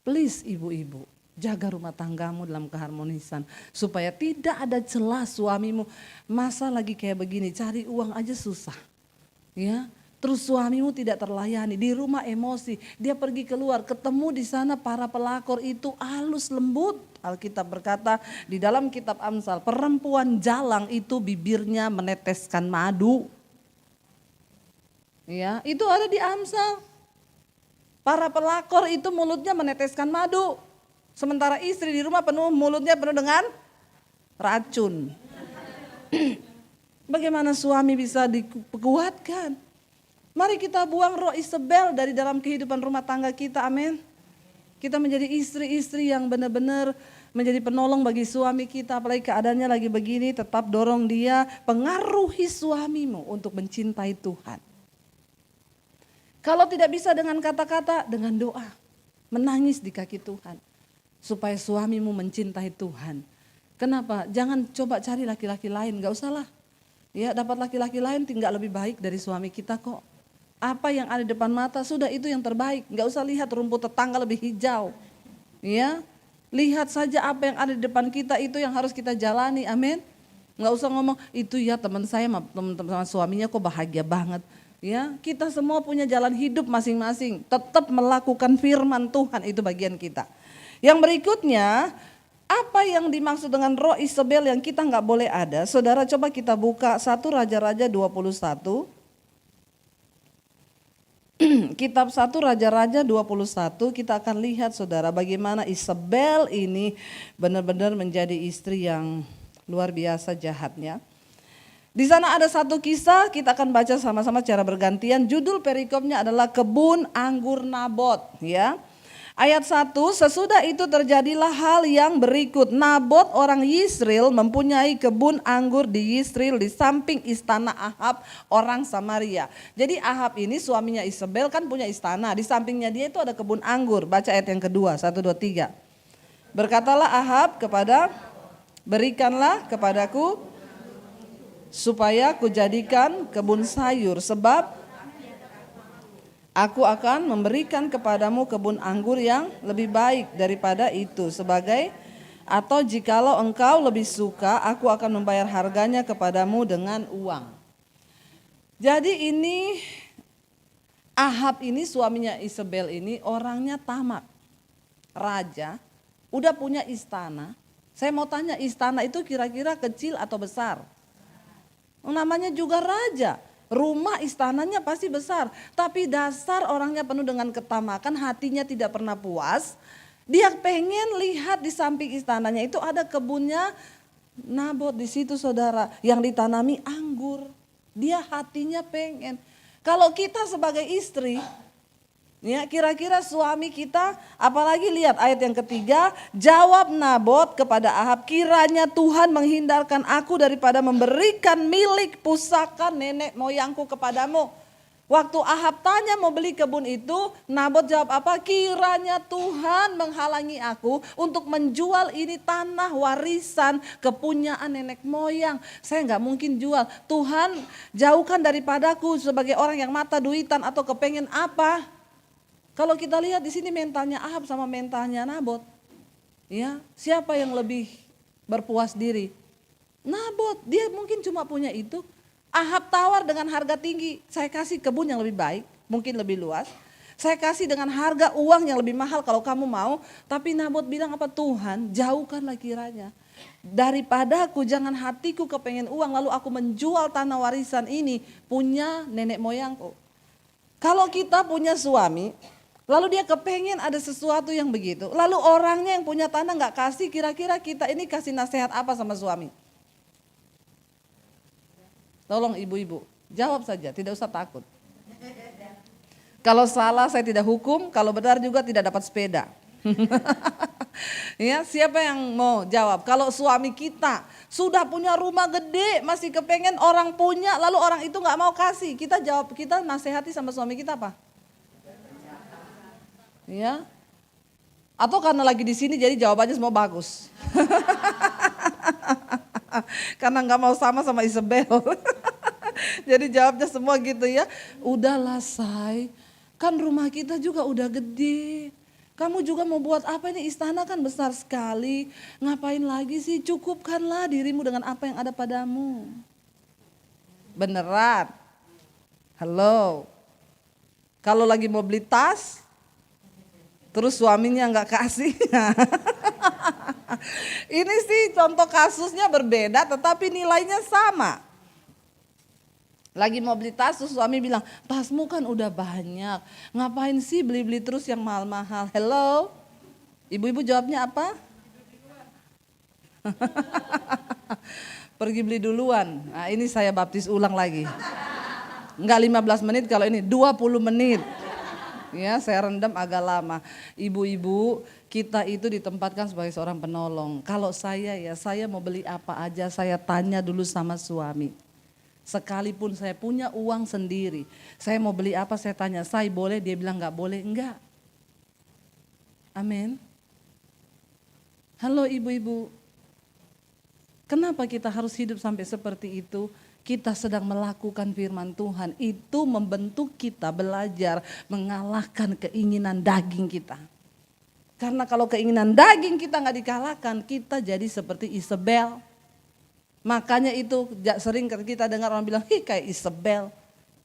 Please ibu-ibu, jaga rumah tanggamu dalam keharmonisan. Supaya tidak ada celah suamimu. Masa lagi kayak begini, cari uang aja susah. Ya. Terus suamimu tidak terlayani, di rumah emosi, dia pergi keluar, ketemu di sana para pelakor itu halus lembut. Alkitab berkata di dalam kitab Amsal, perempuan jalang itu bibirnya meneteskan madu. Ya, itu ada di Amsal. Para pelakor itu mulutnya meneteskan madu. Sementara istri di rumah mulutnya penuh dengan racun. Bagaimana suami bisa dikuatkan? Mari kita buang roh Isabel dari dalam kehidupan rumah tangga kita, amin. Kita menjadi istri-istri yang benar-benar menjadi penolong bagi suami kita, apalagi keadaannya lagi begini, tetap dorong dia, pengaruhi suamimu untuk mencintai Tuhan. Kalau tidak bisa dengan kata-kata, dengan doa, menangis di kaki Tuhan, supaya suamimu mencintai Tuhan. Kenapa? Jangan coba cari laki-laki lain, gak usah lah. Ya, dapat laki-laki lain tinggal lebih baik dari suami kita kok. Apa yang ada di depan mata sudah itu yang terbaik. Gak usah lihat rumput tetangga lebih hijau. Ya, lihat saja apa yang ada di depan kita itu yang harus kita jalani. Amin. Gak usah ngomong itu ya teman saya sama suaminya kok bahagia banget. Ya, kita semua punya jalan hidup masing-masing. Tetap melakukan firman Tuhan itu bagian kita. Yang berikutnya, apa yang dimaksud dengan roh Isabel yang kita gak boleh ada? Saudara coba kita buka 1 Raja-Raja 21. Kitab 1 Raja-Raja 21 kita akan lihat saudara bagaimana Isabel ini benar-benar menjadi istri yang luar biasa jahatnya. Di sana ada satu kisah, kita akan baca sama-sama secara bergantian. Judul perikopnya adalah kebun anggur Nabot, ya. Ayat 1, sesudah itu terjadilah hal yang berikut. Nabot orang Yisrael mempunyai kebun anggur di Yisrael di samping istana Ahab orang Samaria. Jadi Ahab ini suaminya Isabel kan punya istana, di sampingnya dia itu ada kebun anggur. Baca ayat yang kedua, 1, 2, 3. Berkatalah Ahab berikanlah kepadaku supaya kujadikan kebun sayur, sebab aku akan memberikan kepadamu kebun anggur yang lebih baik daripada itu sebagai, atau jikalau engkau lebih suka, aku akan membayar harganya kepadamu dengan uang. Jadi ini Ahab ini suaminya Isabel ini orangnya tamak, raja, udah punya istana. Saya mau tanya, istana itu kira-kira kecil atau besar? Namanya juga raja, rumah istananya pasti besar. Tapi dasar orangnya penuh dengan ketamakan, hatinya tidak pernah puas. Dia pengen lihat di samping istananya itu ada kebunnya Nabot di situ, saudara, yang ditanami anggur. Dia hatinya pengen. Kalau kita sebagai istri, ya, kira-kira suami kita, apalagi lihat ayat yang ketiga, jawab Nabot kepada Ahab, kiranya Tuhan menghindarkan aku daripada memberikan milik pusaka nenek moyangku kepadamu. Waktu Ahab tanya mau beli kebun itu, Nabot jawab apa? Kiranya Tuhan menghalangi aku untuk menjual ini tanah warisan kepunyaan nenek moyang. Saya nggak mungkin jual. Tuhan jauhkan daripadaku sebagai orang yang mata duitan atau kepengen apa. Kalau kita lihat di sini mentalnya Ahab sama mentalnya Nabot, ya, siapa yang lebih berpuas diri? Nabot, dia mungkin cuma punya itu. Ahab tawar dengan harga tinggi, saya kasih kebun yang lebih baik, mungkin lebih luas. Saya kasih dengan harga uang yang lebih mahal kalau kamu mau. Tapi Nabot bilang apa? Tuhan, jauhkanlah kiranya daripada aku, jangan hatiku kepengen uang lalu aku menjual tanah warisan ini punya nenek moyangku. Kalau kita punya suami, lalu dia kepengen ada sesuatu yang begitu. Lalu orangnya yang punya tanah gak kasih, kira-kira kita ini kasih nasihat apa sama suami? Tolong ibu-ibu, jawab saja, tidak usah takut. Kalau salah saya tidak hukum, kalau benar juga tidak dapat sepeda. Ya, siapa yang mau jawab? Kalau suami kita sudah punya rumah gede, masih kepengen orang punya, lalu orang itu gak mau kasih. Kita jawab, kita nasihati sama suami kita apa? Ya, atau karena lagi di sini jadi jawabannya semua bagus. Karena nggak mau sama Isabel. Jadi jawabnya semua gitu ya. Udahlah say, kan rumah kita juga udah gede. Kamu juga mau buat apa ini, istana kan besar sekali. Ngapain lagi sih, cukupkanlah dirimu dengan apa yang ada padamu. Beneran? Halo. Kalau lagi mau beli tas, terus suaminya nggak kasih. Ini sih contoh kasusnya berbeda tetapi nilainya sama. Lagi mau beli tas, terus suami bilang, tasmu kan udah banyak, ngapain sih beli-beli terus yang mahal-mahal. Hello, ibu-ibu jawabnya apa? Pergi beli duluan. Nah, ini saya baptis ulang lagi. Enggak 15 menit, kalau ini 20 menit. Ya, saya rendam agak lama. Ibu-ibu, kita itu ditempatkan sebagai seorang penolong. Kalau saya mau beli apa aja saya tanya dulu sama suami. Sekalipun saya punya uang sendiri, saya mau beli apa saya tanya, saya boleh? Dia bilang enggak boleh, enggak. Amin. Halo ibu-ibu, kenapa kita harus hidup sampai seperti itu? Kita sedang melakukan firman Tuhan, itu membentuk kita belajar mengalahkan keinginan daging kita. Karena kalau keinginan daging kita gak dikalahkan, kita jadi seperti Isabel. Makanya itu sering kita dengar orang bilang, kayak Isabel.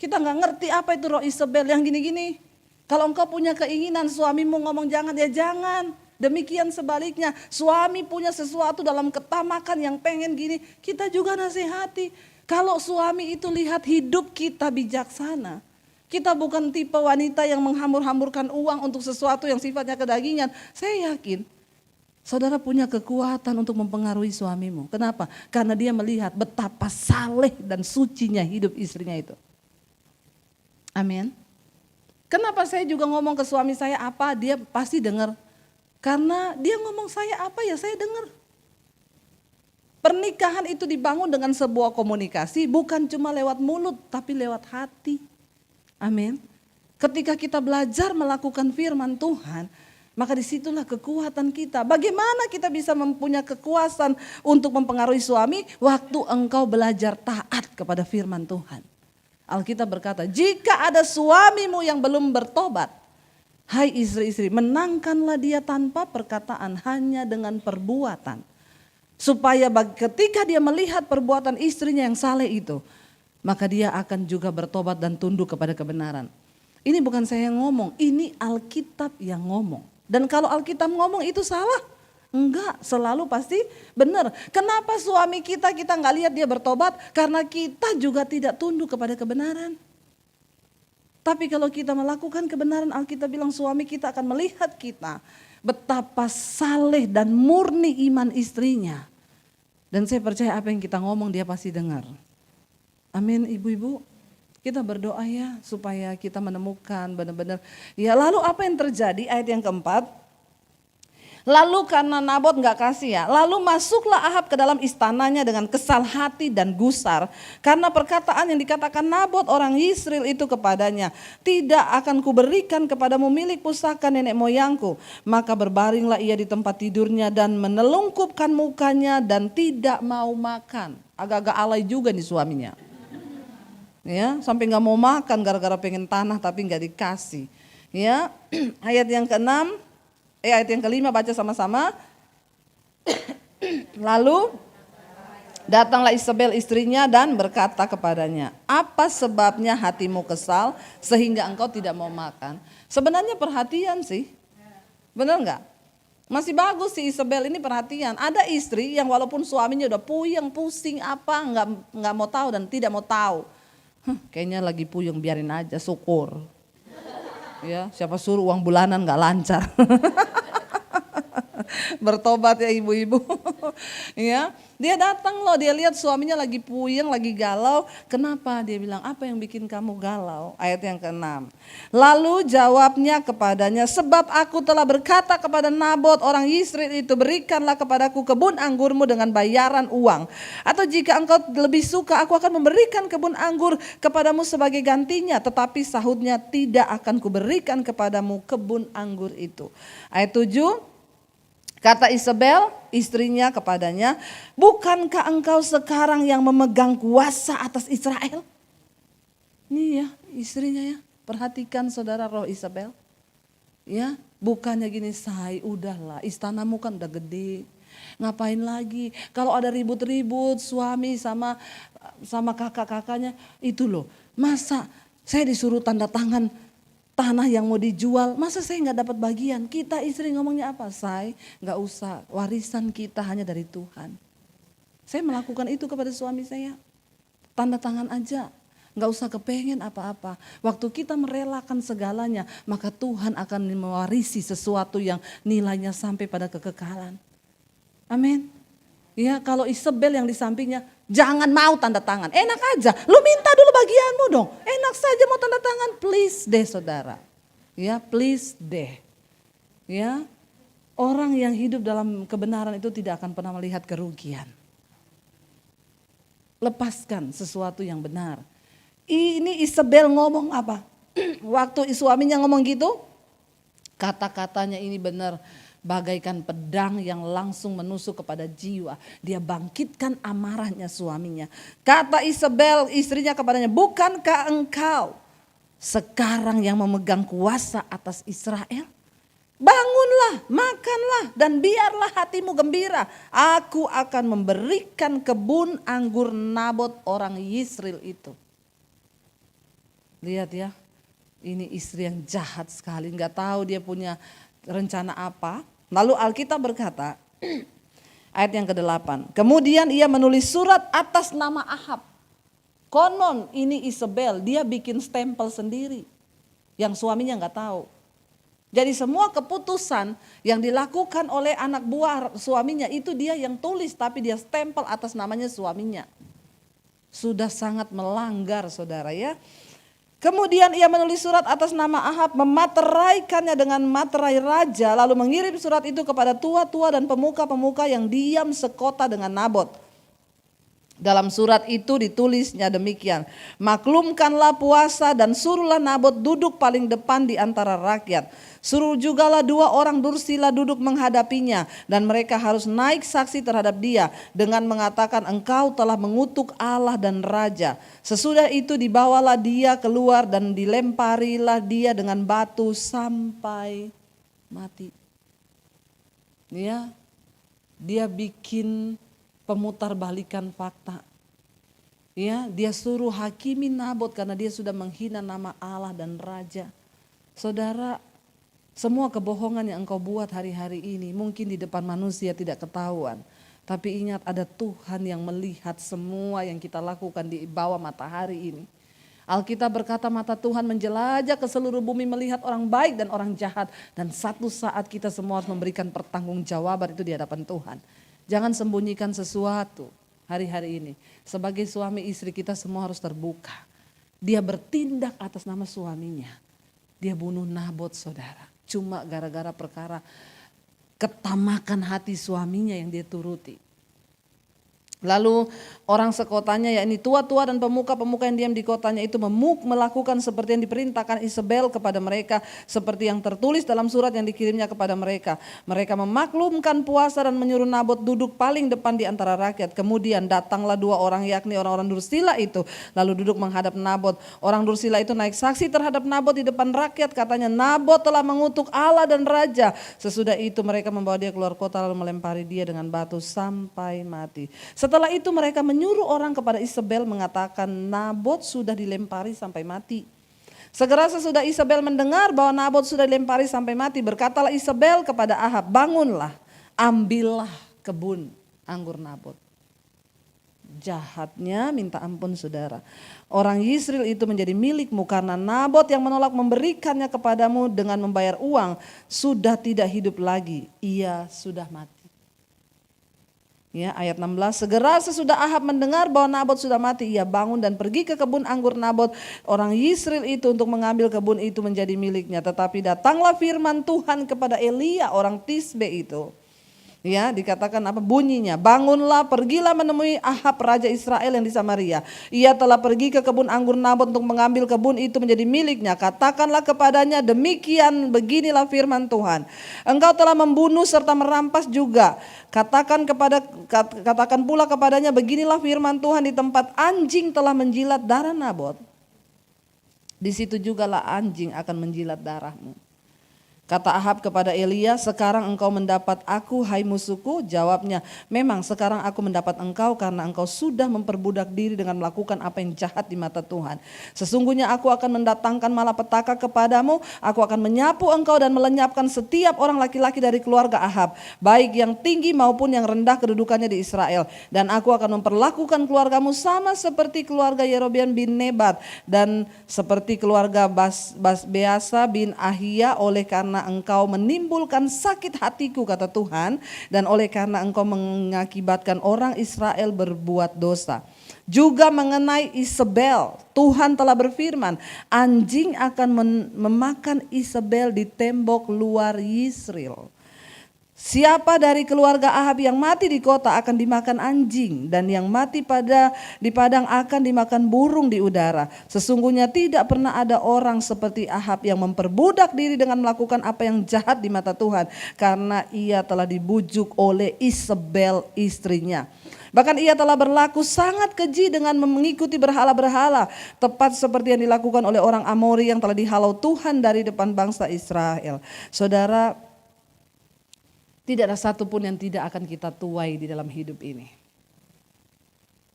Kita gak ngerti apa itu roh Isabel yang gini-gini. Kalau engkau punya keinginan, suamimu ngomong jangan, ya jangan. Demikian sebaliknya, suami punya sesuatu dalam ketamakan yang pengen gini, kita juga nasihati. Kalau suami itu lihat hidup kita bijaksana, kita bukan tipe wanita yang menghambur-hamburkan uang untuk sesuatu yang sifatnya kedagingan. Saya yakin Saudara punya kekuatan untuk mempengaruhi suamimu. Kenapa? Karena dia melihat betapa saleh dan sucinya hidup istrinya itu. Amin. Kenapa saya juga ngomong ke suami saya apa, dia pasti dengar. Karena dia ngomong saya apa ya saya dengar. Pernikahan itu dibangun dengan sebuah komunikasi, bukan cuma lewat mulut, tapi lewat hati. Amin. Ketika kita belajar melakukan firman Tuhan, maka disitulah kekuatan kita. Bagaimana kita bisa mempunyai kekuasaan untuk mempengaruhi suami waktu engkau belajar taat kepada firman Tuhan. Alkitab berkata, jika ada suamimu yang belum bertobat, hai istri-istri, menangkanlah dia tanpa perkataan, hanya dengan perbuatan. Supaya ketika dia melihat perbuatan istrinya yang saleh itu, maka dia akan juga bertobat dan tunduk kepada kebenaran. Ini bukan saya yang ngomong, ini Alkitab yang ngomong. Dan kalau Alkitab ngomong itu salah? Enggak, selalu pasti benar. Kenapa suami kita nggak lihat dia bertobat? Karena kita juga tidak tunduk kepada kebenaran. Tapi kalau kita melakukan kebenaran, Alkitab bilang suami kita akan melihat kita betapa saleh dan murni iman istrinya. Dan saya percaya apa yang kita ngomong dia pasti dengar. Amin ibu-ibu. Kita berdoa ya supaya kita menemukan benar-benar. Ya lalu apa yang terjadi ayat yang keempat. Lalu karena Nabot gak kasih ya. Lalu masuklah Ahab ke dalam istananya dengan kesal hati dan gusar. Karena perkataan yang dikatakan Nabot orang Yisrael itu kepadanya. Tidak akan kuberikan kepadamu milik pusaka nenek moyangku. Maka berbaringlah ia di tempat tidurnya dan menelungkupkan mukanya dan tidak mau makan. Agak-agak alay juga nih suaminya. Ya, sampai gak mau makan gara-gara pengen tanah tapi gak dikasih. Ya, ayat yang ke-6. Ayat yang kelima baca sama-sama. Lalu datanglah Isabel istrinya dan berkata kepadanya, apa sebabnya hatimu kesal sehingga engkau tidak mau makan? Sebenarnya perhatian sih, benar nggak? Masih bagus sih Isabel ini perhatian. Ada istri yang walaupun suaminya udah puyeng, pusing apa, nggak mau tahu dan tidak mau tahu. Kayaknya lagi puyeng biarin aja, syukur. Ya, siapa suruh uang bulanan nggak lancar. Bertobat ya ibu-ibu. Ya, dia datang loh, dia lihat suaminya lagi puyeng, lagi galau. Kenapa? Dia bilang, apa yang bikin kamu galau? Ayat yang ke-6. Lalu jawabnya kepadanya, sebab aku telah berkata kepada Nabot orang Yisrael itu, berikanlah kepadaku kebun anggurmu dengan bayaran uang. Atau jika engkau lebih suka, aku akan memberikan kebun anggur kepadamu sebagai gantinya. Tetapi sahutnya, tidak akan kuberikan kepadamu kebun anggur itu. Ayat 7. Kata Isabel istrinya kepadanya, bukankah engkau sekarang yang memegang kuasa atas Israel? Ini ya istrinya ya, perhatikan saudara roh Isabel. Ya, bukannya gini udahlah istanamu kan udah gede. Ngapain lagi? Kalau ada ribut-ribut suami sama kakak-kakaknya itu loh. Masa saya disuruh tanda tangan tanah yang mau dijual, masa saya nggak dapat bagian? Kita istri ngomongnya apa? Saya nggak usah, warisan kita hanya dari Tuhan. Saya melakukan itu kepada suami saya, tanda tangan aja, nggak usah kepengen apa-apa. Waktu kita merelakan segalanya, maka Tuhan akan mewarisi sesuatu yang nilainya sampai pada kekekalan. Amin. Ya, kalau Isabel yang di sampingnya, jangan mau tanda tangan. Enak aja, lu minta dulu bagianmu dong. Enak saja mau tanda tangan, please deh saudara. Ya, please deh. Ya, orang yang hidup dalam kebenaran itu tidak akan pernah melihat kerugian. Lepaskan sesuatu yang benar. Ini Isabel ngomong apa? Waktu suaminya ngomong gitu, kata-katanya ini benar. Bagaikan pedang yang langsung menusuk kepada jiwa. Dia bangkitkan amarahnya suaminya. Kata Isabel istrinya kepadanya, bukankah engkau sekarang yang memegang kuasa atas Israel? Bangunlah, makanlah dan biarlah hatimu gembira. Aku akan memberikan kebun anggur Nabot orang Yisrael itu. Lihat ya, ini istri yang jahat sekali. Gak tahu dia punya rencana apa. Lalu Alkitab berkata, ayat yang ke-8. Kemudian ia menulis surat atas nama Ahab. Konon ini Isabel, dia bikin stempel sendiri. Yang suaminya gak tahu. Jadi semua keputusan yang dilakukan oleh anak buah suaminya itu dia yang tulis, tapi dia stempel atas namanya suaminya. Sudah sangat melanggar, saudara ya. Kemudian ia menulis surat atas nama Ahab, memateraikannya dengan materai raja, lalu mengirim surat itu kepada tua-tua dan pemuka-pemuka yang diam sekota dengan Nabot. Dalam surat itu ditulisnya demikian, maklumkanlah puasa dan suruhlah Nabot duduk paling depan di antara rakyat. Suruh jugalah 2 orang dursila duduk menghadapinya dan mereka harus naik saksi terhadap dia dengan mengatakan engkau telah mengutuk Allah dan raja. Sesudah itu dibawalah dia keluar dan dilemparilah dia dengan batu sampai mati. Ya, dia bikin pemutarbalikan fakta. Ya, dia suruh hakimi Nabot karena dia sudah menghina nama Allah dan raja. Saudara, semua kebohongan yang engkau buat hari-hari ini mungkin di depan manusia tidak ketahuan. Tapi ingat ada Tuhan yang melihat semua yang kita lakukan di bawah matahari ini. Alkitab berkata mata Tuhan menjelajah ke seluruh bumi melihat orang baik dan orang jahat. Dan satu saat kita semua harus memberikan pertanggungjawaban itu di hadapan Tuhan. Jangan sembunyikan sesuatu hari-hari ini. Sebagai suami istri kita semua harus terbuka. Dia bertindak atas nama suaminya. Dia bunuh Nabot, saudara. Cuma gara-gara perkara ketamakan hati suaminya yang dia turuti. Lalu orang sekotanya, yakni tua-tua dan pemuka-pemuka yang diam di kotanya itu melakukan seperti yang diperintahkan Isabel kepada mereka, seperti yang tertulis dalam surat yang dikirimnya kepada mereka. Mereka memaklumkan puasa dan menyuruh Nabot duduk paling depan di antara rakyat. Kemudian datanglah 2 orang, yakni orang-orang dursila itu, lalu duduk menghadap Nabot. Orang dursila itu naik saksi terhadap Nabot di depan rakyat, katanya Nabot telah mengutuk Allah dan raja. Sesudah itu mereka membawa dia keluar kota lalu melempari dia dengan batu sampai mati. Setelah itu mereka menyuruh orang kepada Isabel mengatakan Nabot sudah dilempari sampai mati. Segera sesudah Isabel mendengar bahwa Nabot sudah dilempari sampai mati, berkatalah Isabel kepada Ahab, bangunlah, ambillah kebun anggur Nabot. Jahatnya minta ampun, saudara. Orang Yisrael itu menjadi milikmu karena Nabot yang menolak memberikannya kepadamu dengan membayar uang sudah tidak hidup lagi, ia sudah mati. Ya, ayat 16, segera sesudah Ahab mendengar bahwa Nabot sudah mati, ia bangun dan pergi ke kebun anggur Nabot orang Yisrael itu untuk mengambil kebun itu menjadi miliknya. Tetapi datanglah firman Tuhan kepada Elia orang Tisbe itu. Ya, dikatakan apa bunyinya? Bangunlah, pergilah menemui Ahab raja Israel yang di Samaria. Ia telah pergi ke kebun anggur Nabot untuk mengambil kebun itu menjadi miliknya. Katakanlah kepadanya demikian, beginilah firman Tuhan. Engkau telah membunuh serta merampas juga. Katakan pula kepadanya beginilah firman Tuhan, di tempat anjing telah menjilat darah Nabot, di situ jugalah anjing akan menjilat darahmu. Kata Ahab kepada Elia, sekarang engkau mendapat aku, hai musuhku. Jawabnya, memang sekarang aku mendapat engkau karena engkau sudah memperbudak diri dengan melakukan apa yang jahat di mata Tuhan. Sesungguhnya aku akan mendatangkan malapetaka kepadamu. Aku akan menyapu engkau dan melenyapkan setiap orang laki-laki dari keluarga Ahab, baik yang tinggi maupun yang rendah kedudukannya di Israel. Dan aku akan memperlakukan keluargamu sama seperti keluarga Yerobeam bin Nebat dan seperti keluarga Beasa bin Ahia, oleh karena engkau menimbulkan sakit hatiku, kata Tuhan, dan oleh karena engkau mengakibatkan orang Israel berbuat dosa. Juga mengenai Isabel, Tuhan telah berfirman, anjing akan memakan Isabel di tembok luar Yisrael. Siapa dari keluarga Ahab yang mati di kota akan dimakan anjing, dan yang mati di padang akan dimakan burung di udara. Sesungguhnya tidak pernah ada orang seperti Ahab yang memperbudak diri dengan melakukan apa yang jahat di mata Tuhan, karena ia telah dibujuk oleh Isabel istrinya. Bahkan ia telah berlaku sangat keji dengan mengikuti berhala-berhala, tepat seperti yang dilakukan oleh orang Amori yang telah dihalau Tuhan dari depan bangsa Israel. Saudara, tidak ada satupun yang tidak akan kita tuai di dalam hidup ini.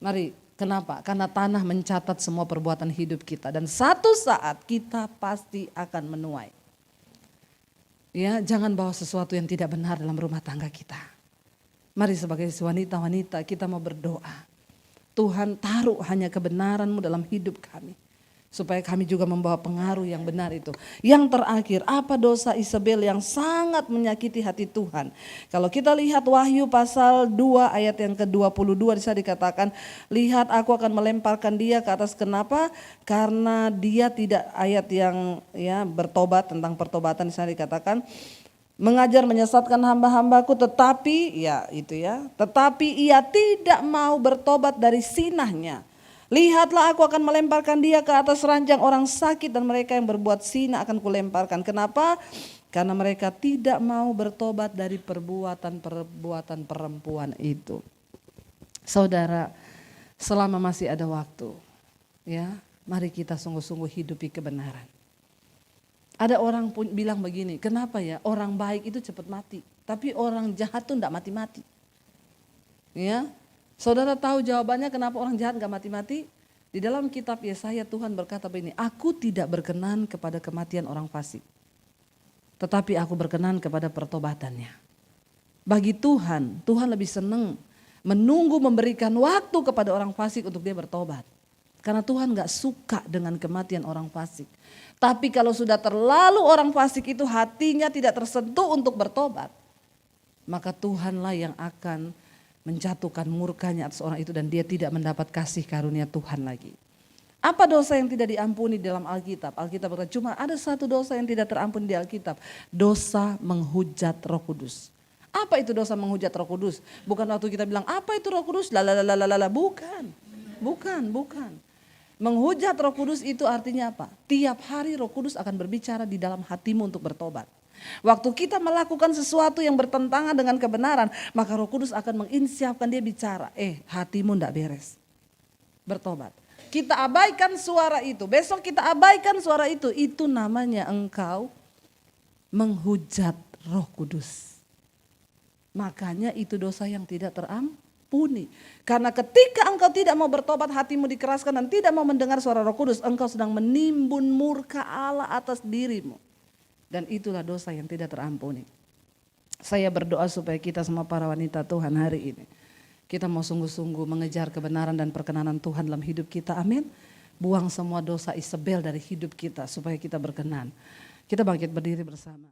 Mari, kenapa? Karena tanah mencatat semua perbuatan hidup kita, dan satu saat kita pasti akan menuai. Ya, jangan bawa sesuatu yang tidak benar dalam rumah tangga kita. Mari sebagai wanita-wanita kita mau berdoa. Tuhan, taruh hanya kebenaran-Mu dalam hidup kami. supaya kami juga membawa pengaruh yang benar itu. Yang terakhir, apa dosa Isabel yang sangat menyakiti hati Tuhan? Kalau kita lihat Wahyu pasal 2 ayat yang ke-22 di sana dikatakan, lihat aku akan melemparkan dia ke atas. Kenapa? Karena dia tidak, ayat yang ya bertobat, tentang pertobatan di sana dikatakan, mengajar menyesatkan hamba-hambaku, tetapi ya itu ya, tetapi ia tidak mau bertobat dari sinahnya. Lihatlah aku akan melemparkan dia ke atas ranjang orang sakit, dan mereka yang berbuat zina akan kulemparkan. Kenapa? Karena mereka tidak mau bertobat dari perbuatan-perbuatan perempuan itu. Saudara, selama masih ada waktu, ya, mari kita sungguh-sungguh hidupi kebenaran. Ada orang pun bilang begini, kenapa ya orang baik itu cepat mati, tapi orang jahat tuh enggak mati-mati. Ya. Saudara tahu jawabannya kenapa orang jahat gak mati-mati? Di dalam kitab Yesaya Tuhan berkata begini, aku tidak berkenan kepada kematian orang fasik, tetapi aku berkenan kepada pertobatannya. Bagi Tuhan, Tuhan lebih senang menunggu memberikan waktu kepada orang fasik untuk dia bertobat. Karena Tuhan gak suka dengan kematian orang fasik. Tapi kalau sudah terlalu orang fasik itu hatinya tidak tersentuh untuk bertobat, maka Tuhanlah yang akan menjatuhkan murkanya atas orang itu, dan dia tidak mendapat kasih karunia Tuhan lagi. Apa dosa yang tidak diampuni dalam Alkitab? Alkitab berkata cuma ada satu dosa yang tidak terampuni di Alkitab. Dosa menghujat Roh Kudus. Apa itu dosa menghujat Roh Kudus? Bukan waktu kita bilang apa itu Roh Kudus? Bukan. Bukan. Menghujat Roh Kudus itu artinya apa? Tiap hari Roh Kudus akan berbicara di dalam hatimu untuk bertobat. Waktu kita melakukan sesuatu yang bertentangan dengan kebenaran, maka Roh Kudus akan menginsiapkan dia bicara, hatimu ndak beres, bertobat. Kita abaikan suara itu, besok kita abaikan suara itu namanya engkau menghujat Roh Kudus. Makanya itu dosa yang tidak terampuni. Karena ketika engkau tidak mau bertobat, hatimu dikeraskan dan tidak mau mendengar suara Roh Kudus, engkau sedang menimbun murka Allah atas dirimu. Dan itulah dosa yang tidak terampuni. Saya berdoa supaya kita semua para wanita Tuhan hari ini, kita mau sungguh-sungguh mengejar kebenaran dan perkenanan Tuhan dalam hidup kita. Amin. Buang semua dosa Isabel dari hidup kita supaya kita berkenan. Kita bangkit berdiri bersama.